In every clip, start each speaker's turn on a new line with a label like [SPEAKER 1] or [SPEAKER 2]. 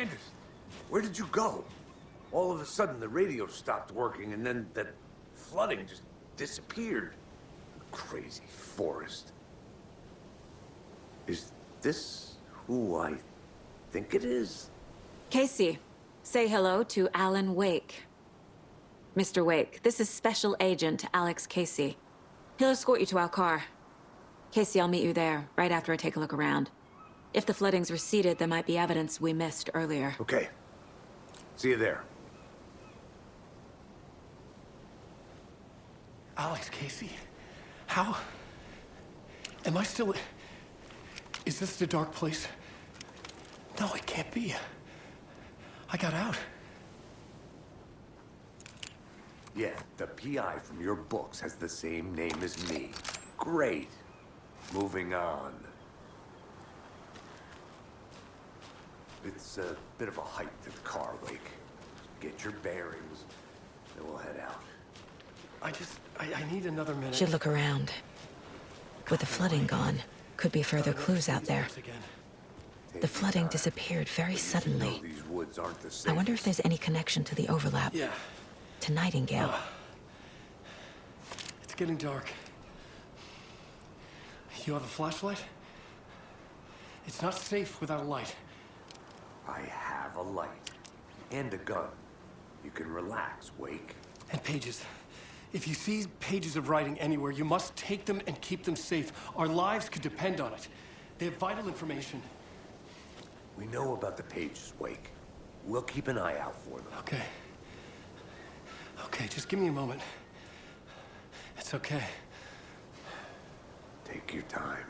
[SPEAKER 1] Anderson.
[SPEAKER 2] Where did you go? All of a sudden, the radio stopped working, and then that flooding just disappeared. Crazy forest. Is this who I think it is?
[SPEAKER 3] Casey, say hello to Alan Wake. Mr. Wake, this is Special Agent Alex Casey. He'll escort you to our car. Casey, I'll meet you there, right after I take a look around. If the flooding's receded, there might be evidence we missed earlier.
[SPEAKER 2] Okay. See you there.
[SPEAKER 1] Alex Casey? How? Am I still... Is this the dark place? No, it can't be. I got out.
[SPEAKER 2] Yeah, the PI from your books has the same name as me. Great. Moving on. It's a bit of a hike to the car, Wake. Get your bearings, then we'll head out.
[SPEAKER 1] I need another minute.
[SPEAKER 3] Should look around. With the flooding gone, could be further clues out there. The flooding disappeared very suddenly.
[SPEAKER 2] These woods aren't the
[SPEAKER 3] I
[SPEAKER 2] same.
[SPEAKER 3] wonder if there's any connection to the overlap.
[SPEAKER 1] Yeah.
[SPEAKER 3] To Nightingale.
[SPEAKER 1] It's getting dark. You have a flashlight? It's not safe without a light.
[SPEAKER 2] I have a light. And a gun. You can relax, Wake.
[SPEAKER 1] And pages. If you see pages of writing anywhere, you must take them and keep them safe. Our lives could depend on it. They have vital information.
[SPEAKER 2] We know about the pages, Wake. We'll keep an eye out for them.
[SPEAKER 1] Okay. Okay, just give me a moment. It's okay.
[SPEAKER 2] Take your time.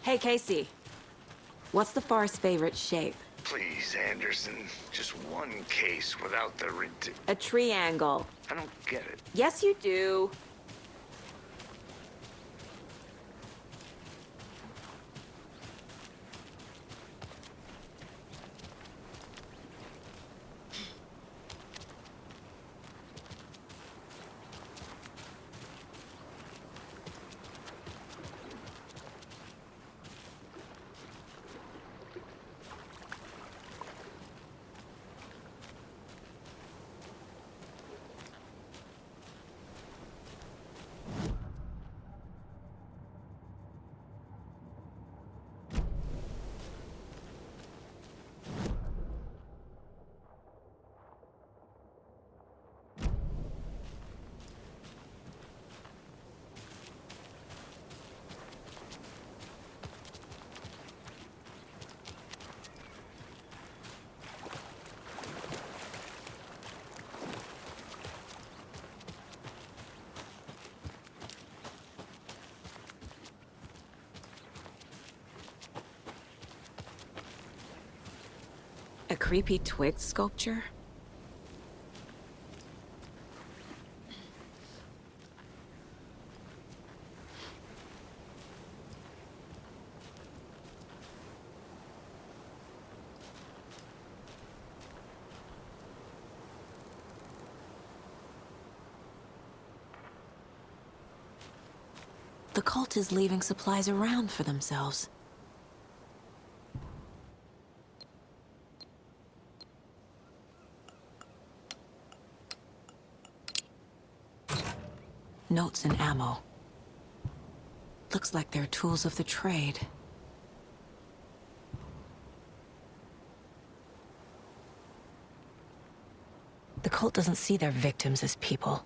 [SPEAKER 3] Hey, Casey. What's the forest's favorite shape?
[SPEAKER 4] Please, Anderson. Just one case without the
[SPEAKER 3] A triangle.
[SPEAKER 4] I don't get it.
[SPEAKER 3] Yes, you do. A creepy twig sculpture? The cult is leaving supplies around for themselves. Notes and ammo. Looks like they're tools of the trade. The cult doesn't see their victims as people.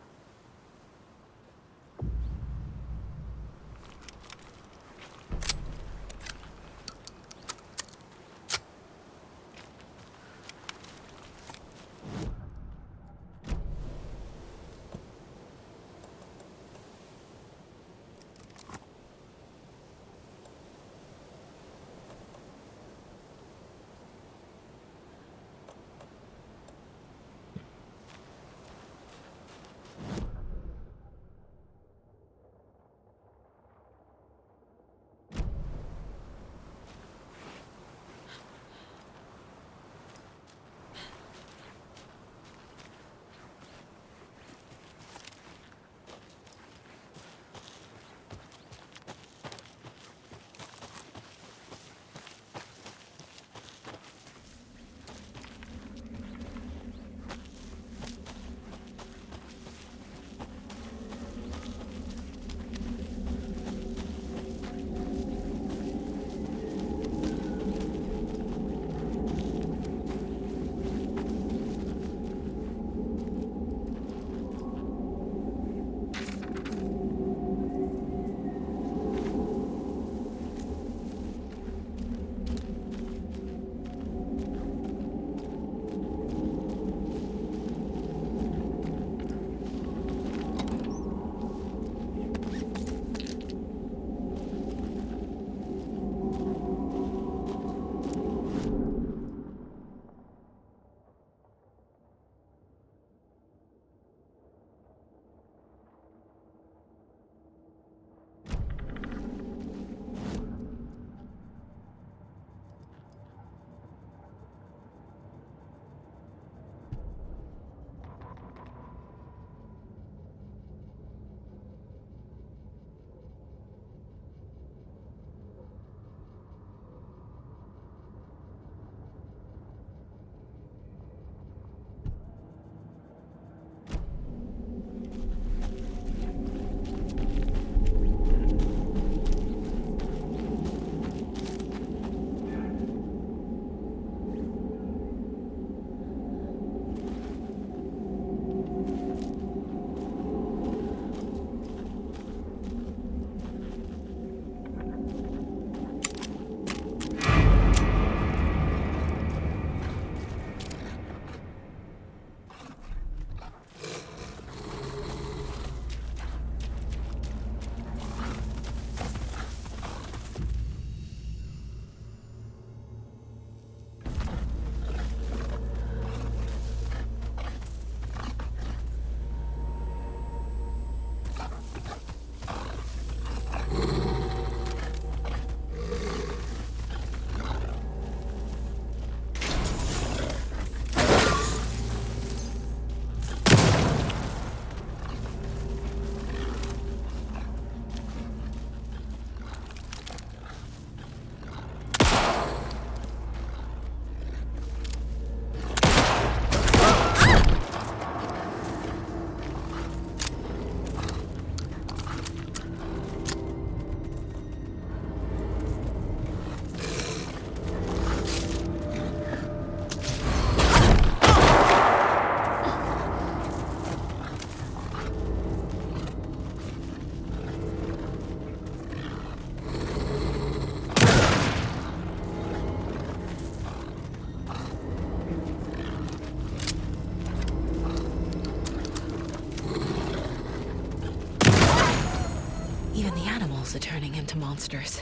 [SPEAKER 3] Even the animals are turning into monsters.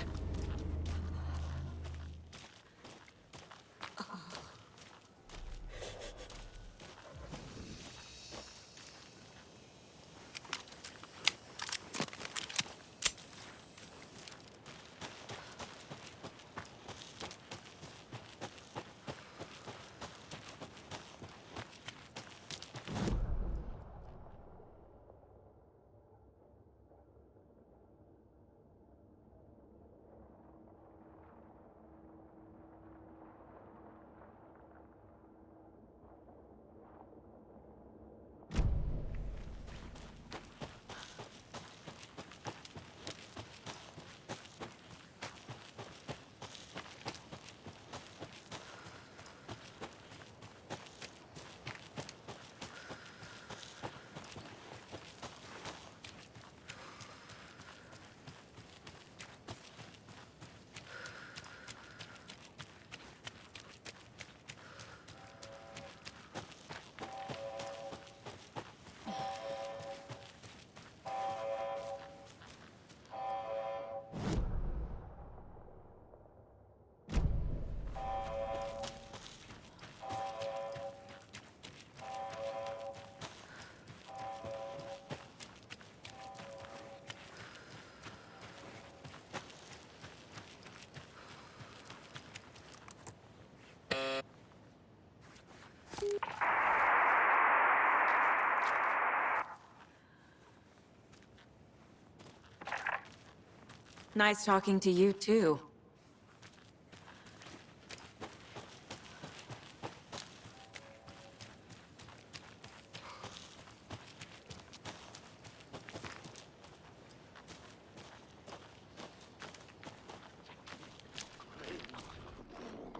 [SPEAKER 3] Nice talking to you, too.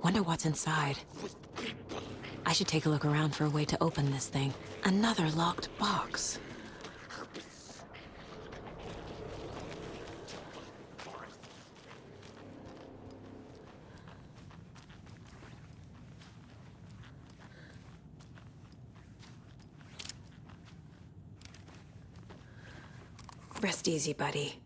[SPEAKER 3] Wonder what's inside. I should take a look around for a way to open this thing. Another locked box. Rest easy, buddy.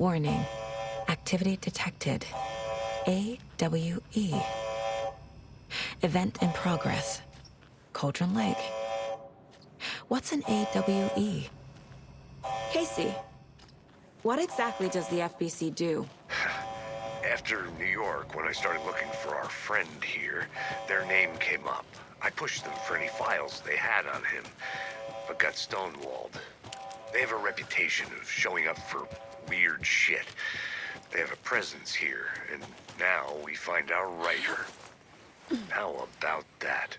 [SPEAKER 3] Warning. Activity detected. AWE. Event in progress. Cauldron Lake. What's an AWE? Casey, what exactly does the FBC do?
[SPEAKER 4] After New York, when I started looking for our friend here, their name came up. I pushed them for any files they had on him, but got stonewalled. They have a reputation of showing up for weird shit. They have a presence here, and now we find our writer. How about that?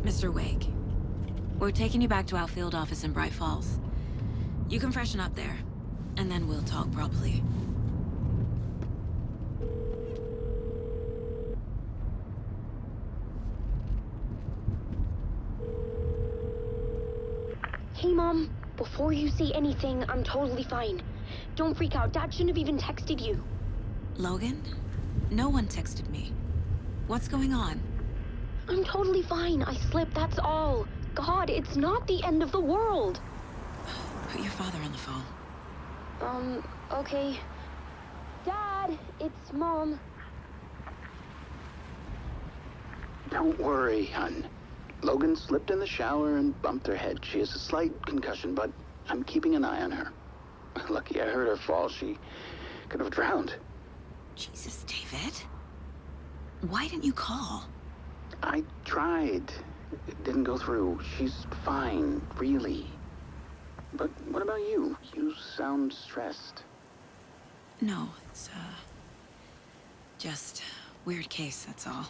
[SPEAKER 3] Mr. Wake, we're taking you back to our field office in Bright Falls. You can freshen up there, and then we'll talk properly.
[SPEAKER 5] Hey, Mom. Before you say anything, I'm totally fine. Don't freak out. Dad shouldn't have even texted you.
[SPEAKER 3] Logan? No one texted me. What's going on?
[SPEAKER 5] I'm totally fine. I slipped, that's all. God, it's not the end of the world.
[SPEAKER 3] Put your father on the phone.
[SPEAKER 5] Okay. Dad, it's Mom.
[SPEAKER 6] Don't worry, hon. Logan slipped in the shower and bumped her head. She has a slight concussion, but I'm keeping an eye on her. Lucky I heard her fall. She could have drowned.
[SPEAKER 3] Jesus, David. Why didn't you call?
[SPEAKER 6] I tried. It didn't go through. She's fine, really. But what about you? You sound stressed.
[SPEAKER 3] No, it's, just weird case, that's all.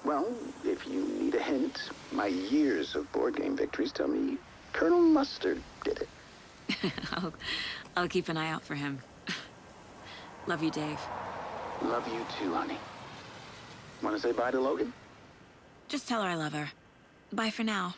[SPEAKER 6] Well, if you need a hint, my years of board game victories tell me Colonel Mustard did it.
[SPEAKER 3] I'll keep an eye out for him. Love you, Dave.
[SPEAKER 6] Love you too, honey. Want to say bye to Logan?
[SPEAKER 3] Just tell her I love her. Bye for now.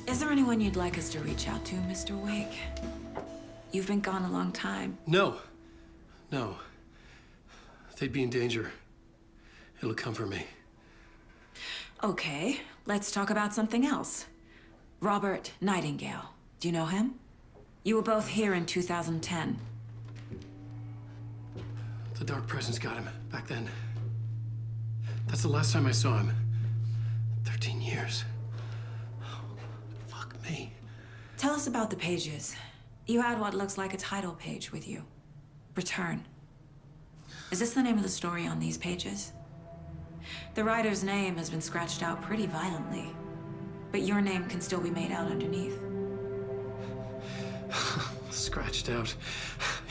[SPEAKER 3] Is there anyone you'd like us to reach out to, Mr. Wake? You've been gone a long time.
[SPEAKER 1] No. No. They'd be in danger. It'll come for me.
[SPEAKER 3] Okay, let's talk about something else. Robert Nightingale. Do you know him? You were both here in 2010.
[SPEAKER 1] The Dark Presence got him back then. That's the last time I saw him. 13 years. Oh, fuck me.
[SPEAKER 3] Tell us about the pages. You had what looks like a title page with you. Return. Is this the name of the story on these pages? The writer's name has been scratched out pretty violently, but your name can still be made out underneath.
[SPEAKER 1] Scratched out.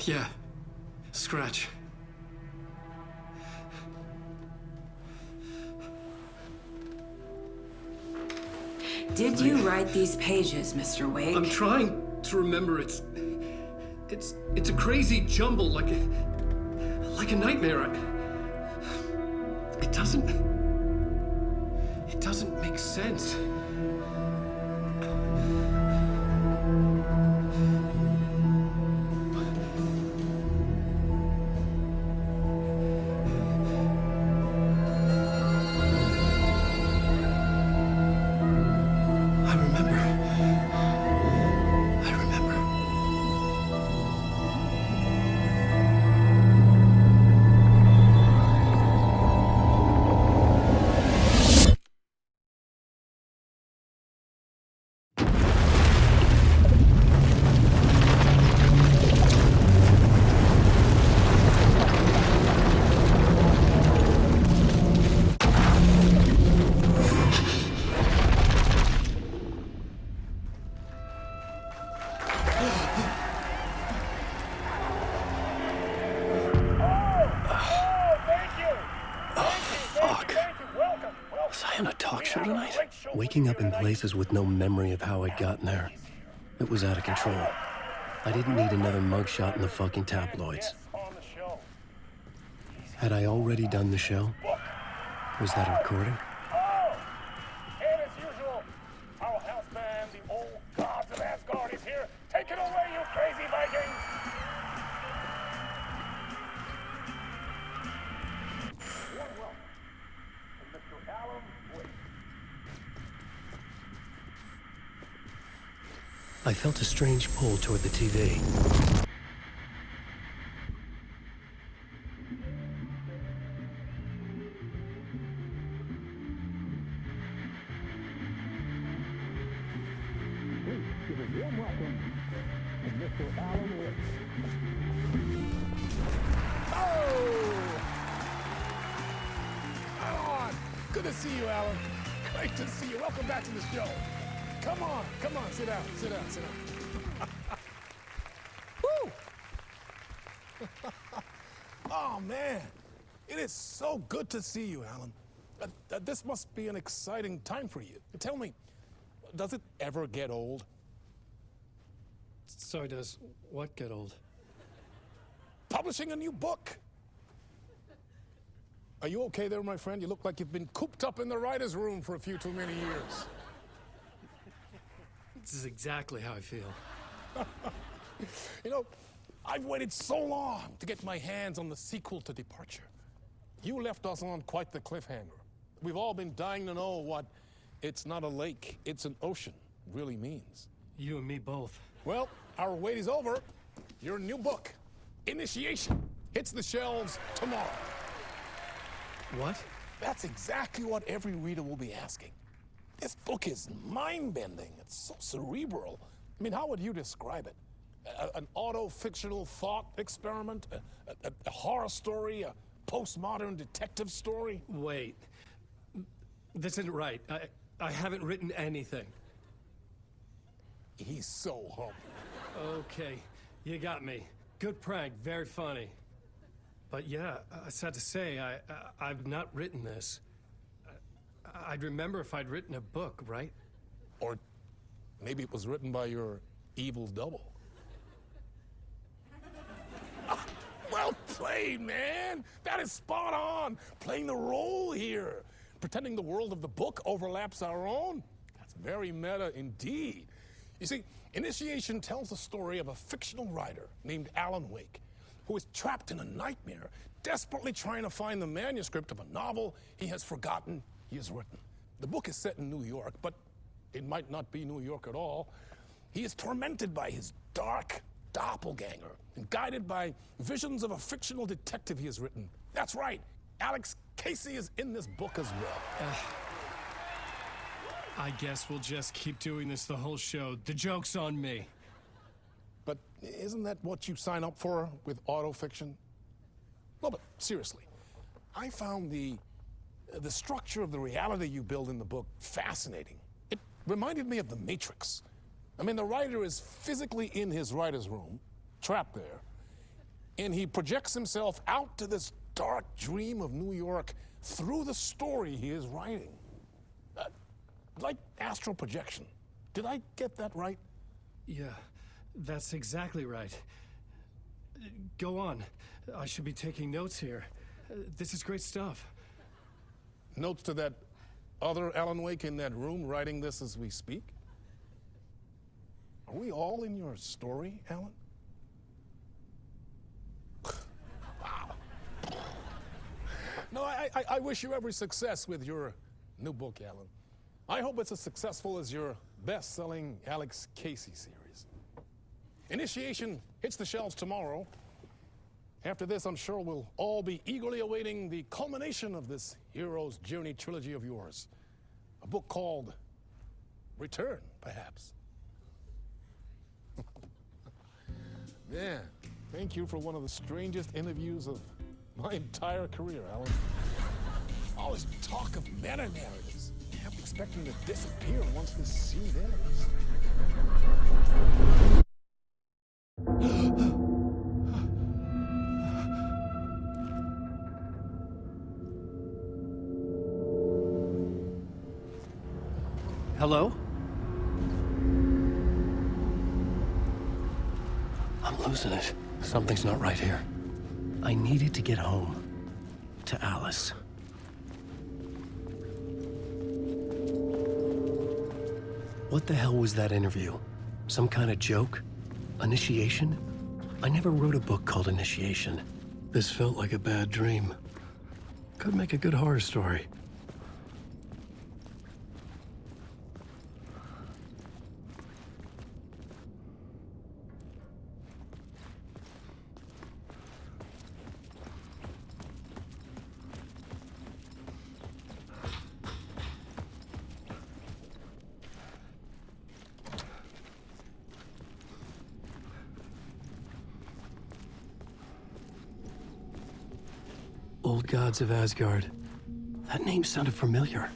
[SPEAKER 1] Yeah. Scratch.
[SPEAKER 3] Did you write these pages, Mr. Wake?
[SPEAKER 1] I'm trying to remember. It's a crazy jumble, like a nightmare. It doesn't make sense. And a talk show tonight?
[SPEAKER 7] Waking up in places with no memory of how I'd gotten there. It was out of control. I didn't need another mugshot in the fucking tabloids. Had I already done the show? Was that a recording?
[SPEAKER 8] And as usual, our house band, the old gods of Asgard, is here. Take it away, you crazy Vikings! Warm welcome to Mr. Alan Wake.
[SPEAKER 7] I felt a strange pull toward the TV.
[SPEAKER 8] Good to see you, Alan. Great to see you. Welcome back to the show. Come on, sit down. Woo! Oh, man. It is so good to see you, Alan. This must be an exciting time for you. Tell me, does it ever get old?
[SPEAKER 7] Sorry, does what get old?
[SPEAKER 8] Publishing a new book. Are you okay there, my friend? You look like you've been cooped up in the writer's room for a few too many years.
[SPEAKER 7] This is exactly how I feel.
[SPEAKER 8] You know, I've waited so long to get my hands on the sequel to Departure. You left us on quite the cliffhanger. We've all been dying to know what "it's not a lake, it's an ocean" really means.
[SPEAKER 7] You and me both.
[SPEAKER 8] Well, our wait is over. Your new book, Initiation, hits the shelves tomorrow.
[SPEAKER 7] What?
[SPEAKER 8] That's exactly what every reader will be asking. This book is mind-bending. It's so cerebral. I mean, how would you describe it? An auto-fictional thought experiment? A horror story? A postmodern detective story?
[SPEAKER 7] Wait. This isn't right. I haven't written anything.
[SPEAKER 8] He's so humble.
[SPEAKER 7] Okay, you got me. Good prank, very funny. But yeah, sad to say, I've not written this. I'd remember if I'd written a book, right?
[SPEAKER 8] Or maybe it was written by your evil double. Well played, man! That is spot on! Playing the role here. Pretending the world of the book overlaps our own. That's very meta indeed. You see, Initiation tells the story of a fictional writer named Alan Wake, who is trapped in a nightmare, desperately trying to find the manuscript of a novel he has forgotten he has written. The book is set in New York, but it might not be New York at all. He is tormented by his dark doppelganger and guided by visions of a fictional detective he has written. That's right, Alex Casey is in this book as well.
[SPEAKER 7] I guess we'll just keep doing this the whole show. The joke's on me.
[SPEAKER 8] But isn't that what you sign up for with autofiction? No, but seriously, I found the structure of the reality you build in the book fascinating. It reminded me of The Matrix. I mean, the writer is physically in his writer's room, trapped there, and he projects himself out to this dark dream of New York through the story he is writing. Like astral projection. Did I get that right?
[SPEAKER 7] Yeah, that's exactly right. Go on. I should be taking notes here. This is great stuff.
[SPEAKER 8] Notes to that other Alan Wake in that room writing this as we speak? Are we all in your story, Alan? Wow. No, I wish you every success with your new book, Alan. I hope it's as successful as your best-selling Alex Casey series. Initiation hits the shelves tomorrow. After this, I'm sure we'll all be eagerly awaiting the culmination of this hero's journey trilogy of yours. A book called Return, perhaps. Man, thank you for one of the strangest interviews of my entire career, Alan. All this talk of meta-narratives. I'm expecting to disappear once this scene ends.
[SPEAKER 1] Hello? I'm losing it. Something's not right here. I needed to get home. To Alice. What the hell was that interview? Some kind of joke? Initiation? I never wrote a book called Initiation. This felt like a bad dream. Could make a good horror story. Old gods of Asgard. That name sounded familiar.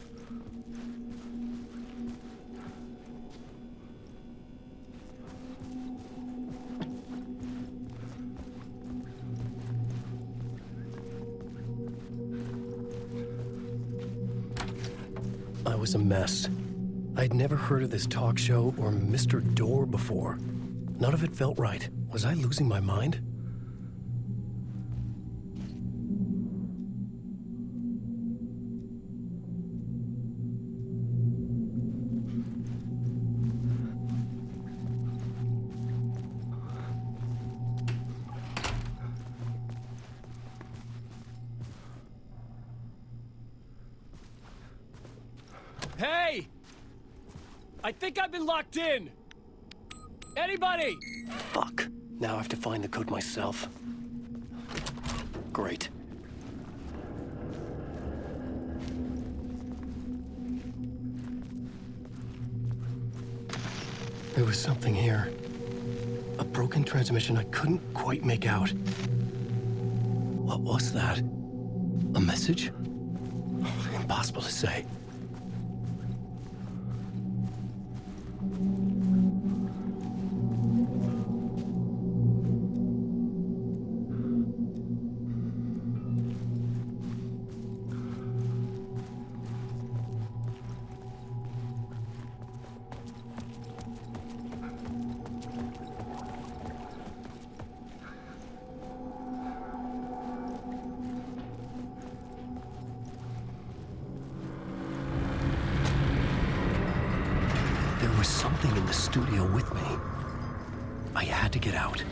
[SPEAKER 1] I was a mess. I'd never heard of this talk show or Mr. Door before. None of it felt right. Was I losing my mind?
[SPEAKER 7] Hey! I think I've been locked in! Anybody?
[SPEAKER 1] Fuck. Now I have to find the code myself. Great. There was something here. A broken transmission I couldn't quite make out. What was that? A message? Impossible to say. There was something in the studio with me. I had to get out.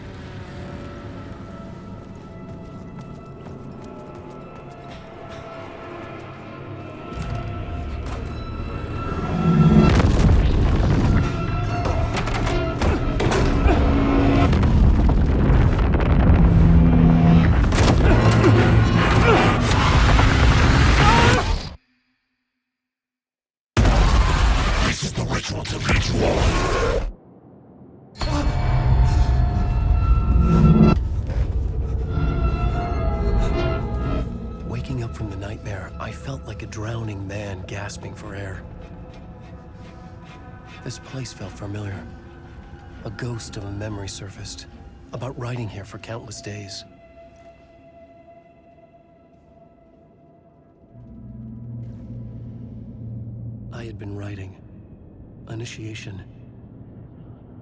[SPEAKER 1] Waking up from the nightmare, I felt like a drowning man gasping for air. This place felt familiar. A ghost of a memory surfaced, about writing here for countless days. I had been writing. Initiation.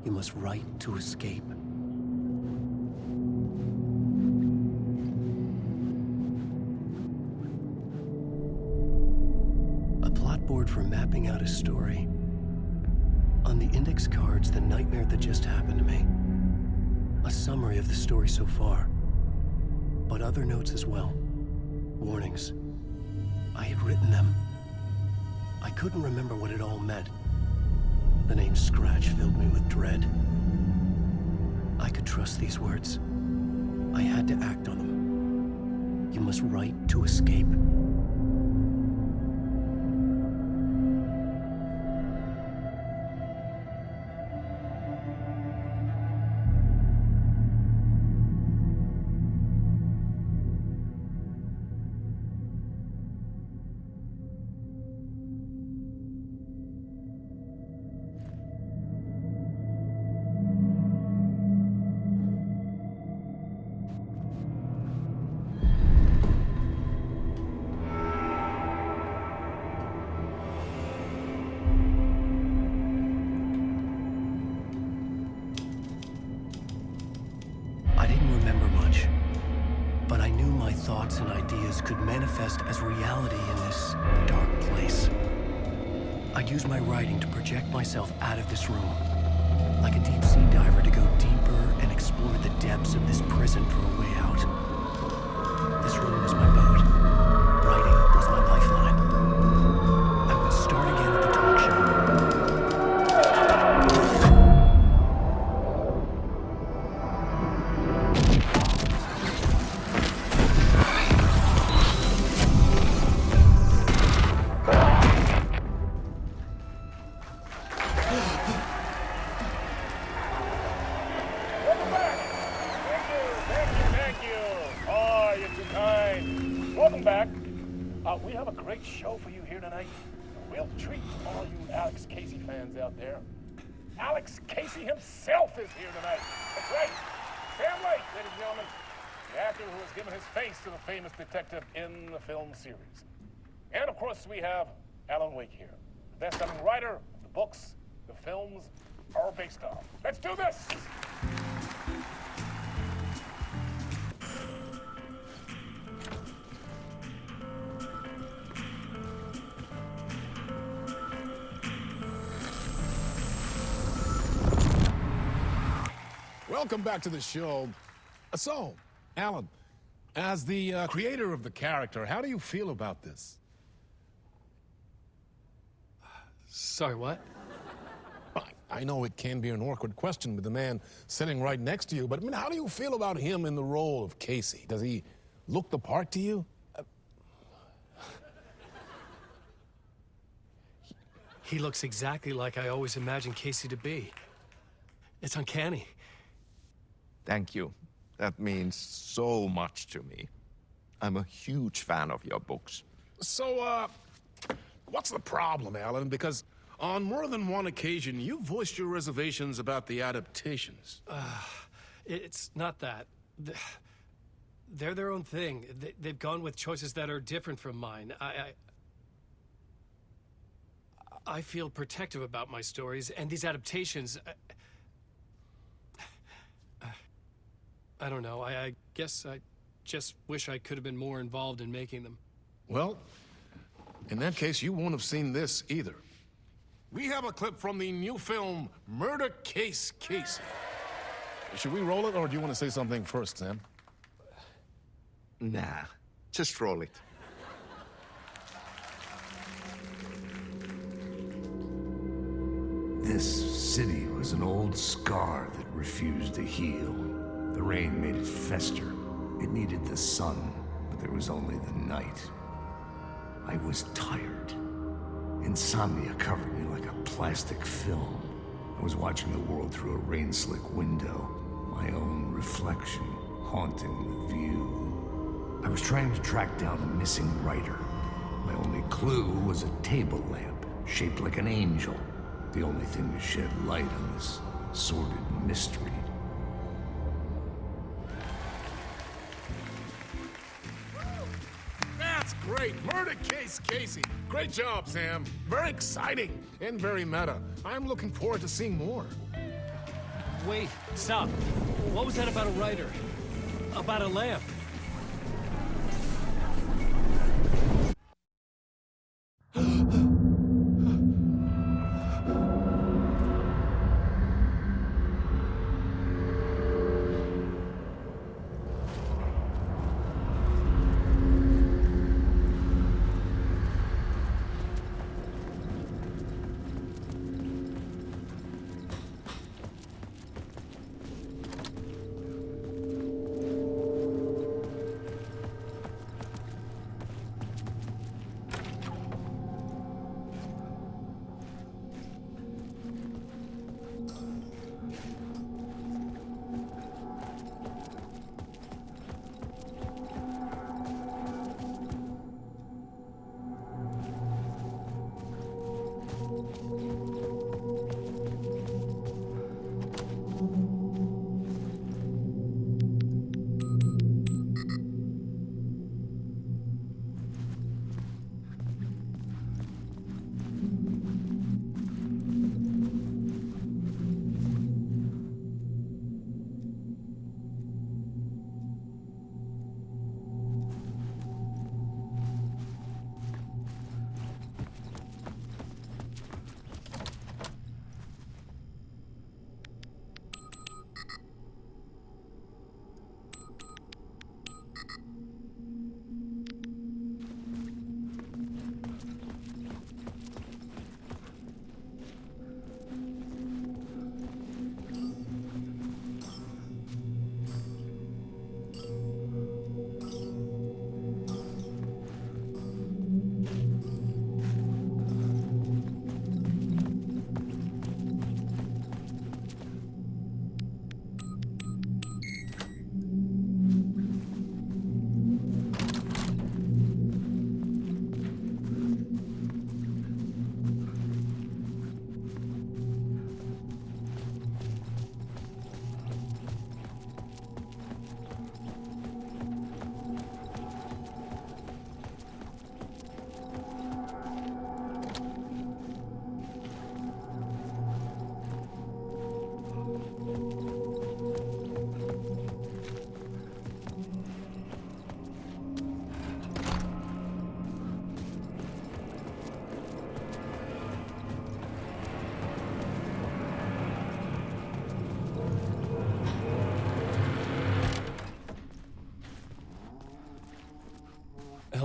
[SPEAKER 1] You must write to escape. A plot board for mapping out a story. On the index cards, the nightmare that just happened to me. A summary of the story so far. But other notes as well. Warnings. I had written them. I couldn't remember what it all meant. The name Scratch filled me with dread. I could trust these words. I had to act on them. You must write to escape. ideas could manifest as reality in this dark place. I'd use my writing to project myself out of this room, like a deep-sea diver to go deeper and explore the depths of this prison for a way out. This room was my boat. Writing was my lifeline. I would start again at the talk show.
[SPEAKER 8] We have a great show for you here tonight. We'll treat all you Alex Casey fans out there. Alex Casey himself is here tonight. That's right. Sam Lake, ladies and gentlemen, the actor who has given his face to the famous detective in the film series. And of course, we have Alan Wake here, the best-selling writer of the books the films are based on. Let's do this! Welcome back to the show. So, Alan, as the creator of the character, how do you feel about this?
[SPEAKER 7] Sorry, what?
[SPEAKER 8] I know it can be an awkward question with the man sitting right next to you, but I mean, how do you feel about him in the role of Casey? Does he look the part to you?
[SPEAKER 7] He looks exactly like I always imagined Casey to be. It's uncanny.
[SPEAKER 9] Thank you. That means so much to me. I'm a huge fan of your books.
[SPEAKER 8] So, what's the problem, Alan? Because on more than one occasion, you voiced your reservations about the adaptations.
[SPEAKER 7] It's not that. They're their own thing. They've gone with choices that are different from mine. I feel protective about my stories, and these adaptations... I don't know. I guess I just wish I could have been more involved in making them.
[SPEAKER 8] Well, in that case, you won't have seen this either. We have a clip from the new film, Murder Case Casey. Should we roll it, or do you want to say something first, Sam?
[SPEAKER 9] Nah, just roll it.
[SPEAKER 2] This city was an old scar that refused to heal. The rain made it fester. It needed the sun, but there was only the night. I was tired. Insomnia covered me like a plastic film. I was watching the world through a rain-slick window, my own reflection haunting the view. I was trying to track down a missing writer. My only clue was a table lamp, shaped like an angel, the only thing to shed light on this sordid mystery.
[SPEAKER 8] That's great! Murder Case Casey! Great job, Sam. Very exciting and very meta. I'm looking forward to seeing more.
[SPEAKER 7] Wait, stop. What was that about a writer? About a lamp?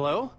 [SPEAKER 7] Hello?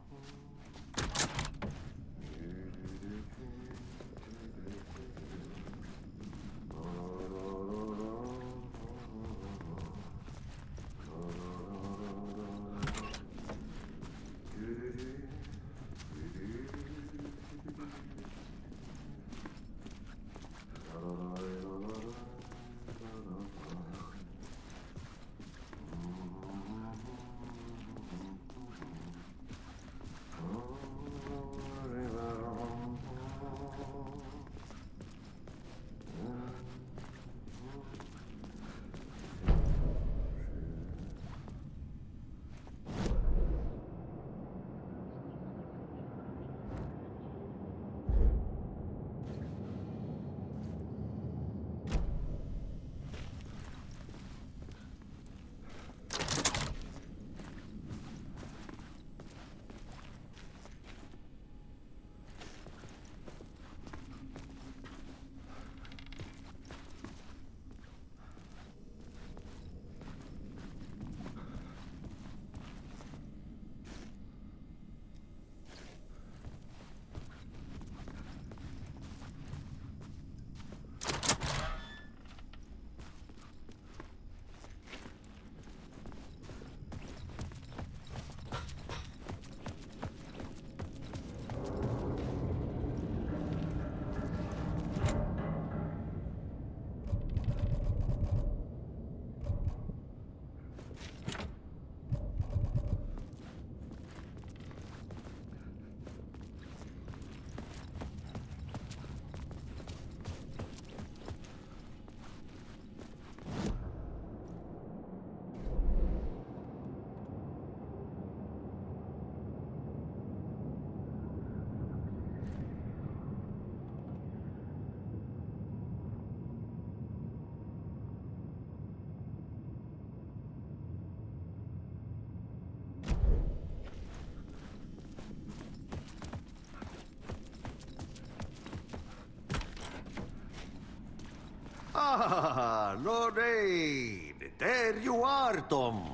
[SPEAKER 10] Ah, Lorraine, there you are, Tom.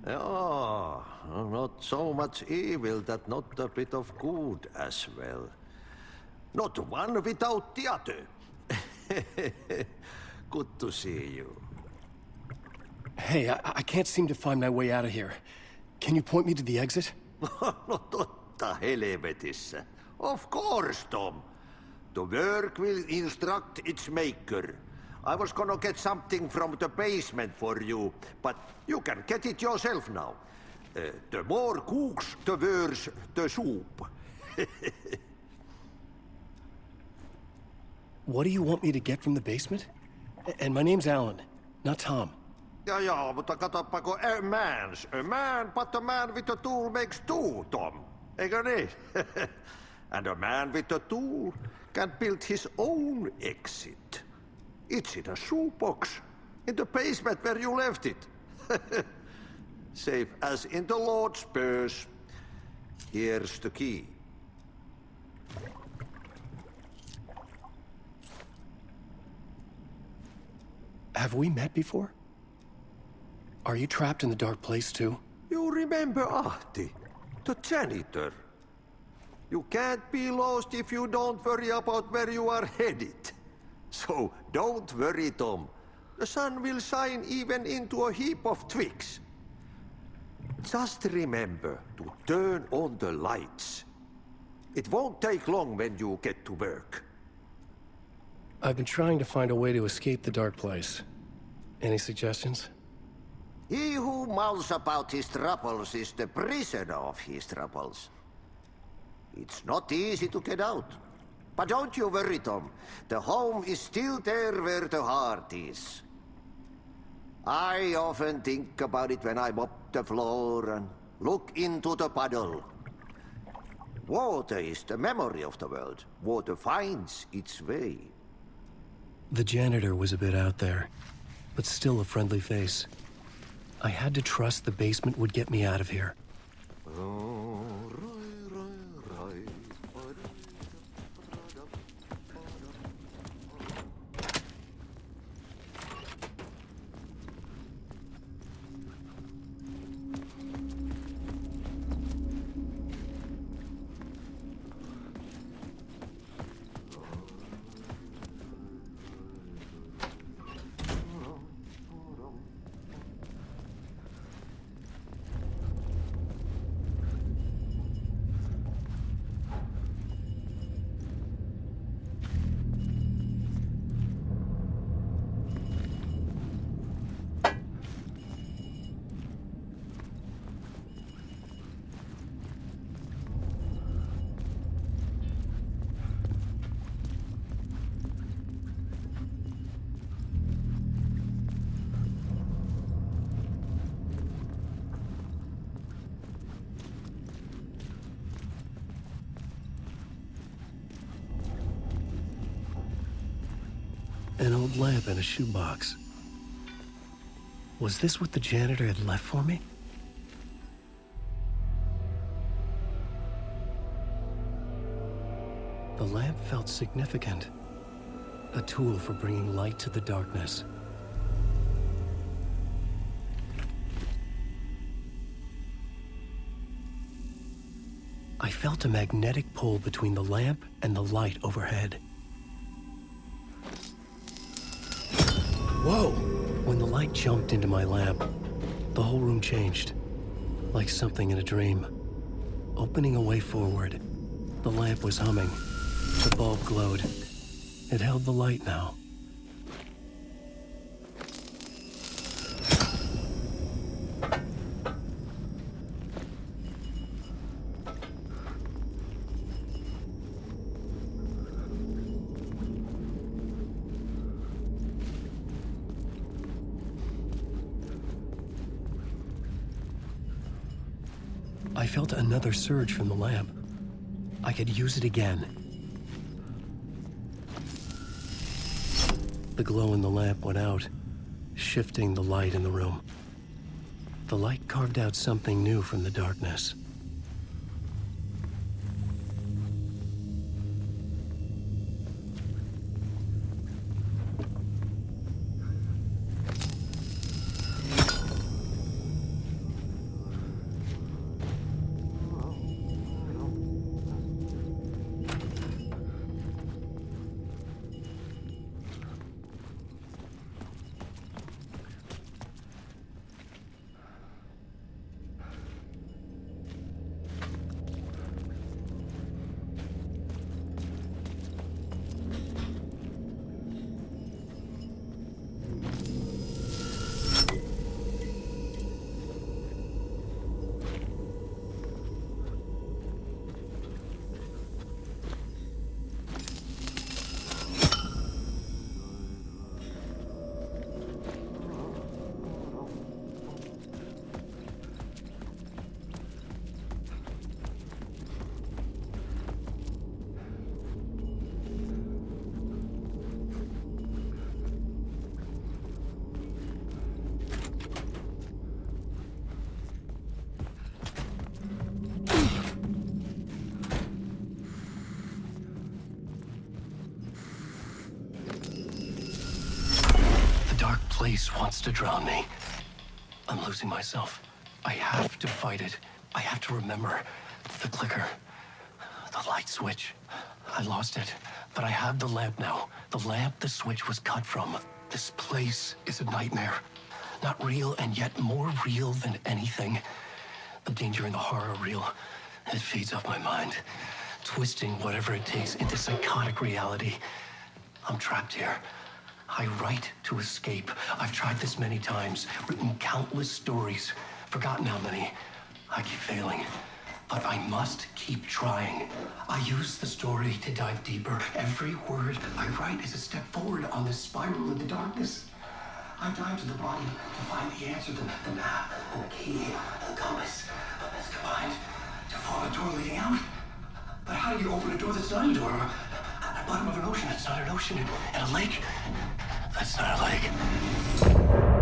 [SPEAKER 10] Oh, not so much evil that not a bit of good as well. Not one without the other. Good to see you.
[SPEAKER 1] Hey, I can't seem to find my way out of here. Can you point me to the exit?
[SPEAKER 10] No totta helvetissä. Of course, Tom. The work will instruct its maker. I was gonna get something from the basement for you, but you can get it yourself now. The more cooks, the worse the soup.
[SPEAKER 1] What do you want me to get from the basement? And my name's Alan, not Tom.
[SPEAKER 10] Ja, mutta katsoppa, a man, but a man with a tool makes two, Tom. Eikö niin? And a man with a tool can build his own exit. It's in a shoebox, in the basement where you left it. Safe as in the Lord's purse. Here's the key.
[SPEAKER 1] Have we met before? Are you trapped in the dark place too?
[SPEAKER 10] You remember Ahti, the janitor. You can't be lost if you don't worry about where you are headed. So don't worry, Tom. The sun will shine even into a heap of twigs. Just remember to turn on the lights. It won't take long when you get to work.
[SPEAKER 1] I've been trying to find a way to escape the dark place. Any suggestions?
[SPEAKER 10] He who mouths about his troubles is the prisoner of his troubles. It's not easy to get out. But don't you worry, Tom. The home is still there where the heart is. I often think about it when I mop the floor and look into the puddle. Water is the memory of the world. Water finds its way.
[SPEAKER 1] The janitor was a bit out there, but still a friendly face. I had to trust the basement would get me out of here. An old lamp in a shoebox. Was this what the janitor had left for me? The lamp felt significant. A tool for bringing light to the darkness. I felt a magnetic pull between the lamp and the light overhead. Whoa! When the light jumped into my lamp, the whole room changed, like something in a dream. Opening a way forward, the lamp was humming. The bulb glowed. It held the light now. I felt another surge from the lamp. I could use it again. The glow in the lamp went out, shifting the light in the room. The light carved out something new from the darkness. Place wants to drown me. I'm losing myself. I have to fight it. I have to remember. The clicker. The light switch. I lost it. But I have the lamp now. The lamp the switch was cut from. This place is a nightmare. Not real, and yet more real than anything. The danger and the horror are real. It feeds off my mind. Twisting whatever it takes into psychotic reality. I'm trapped here. I write to escape. I've tried this many times, written countless stories, forgotten how many. I keep failing, but I must keep trying. I use the story to dive deeper. Every word I write is a step forward on this spiral in the darkness. I dive to the bottom to find the answer, the map, and the key, and the compass. It's combined to form a door leading out. But how do you open a door that's not a door? At the bottom of an ocean, that's not an ocean. And a lake, that's not a lake.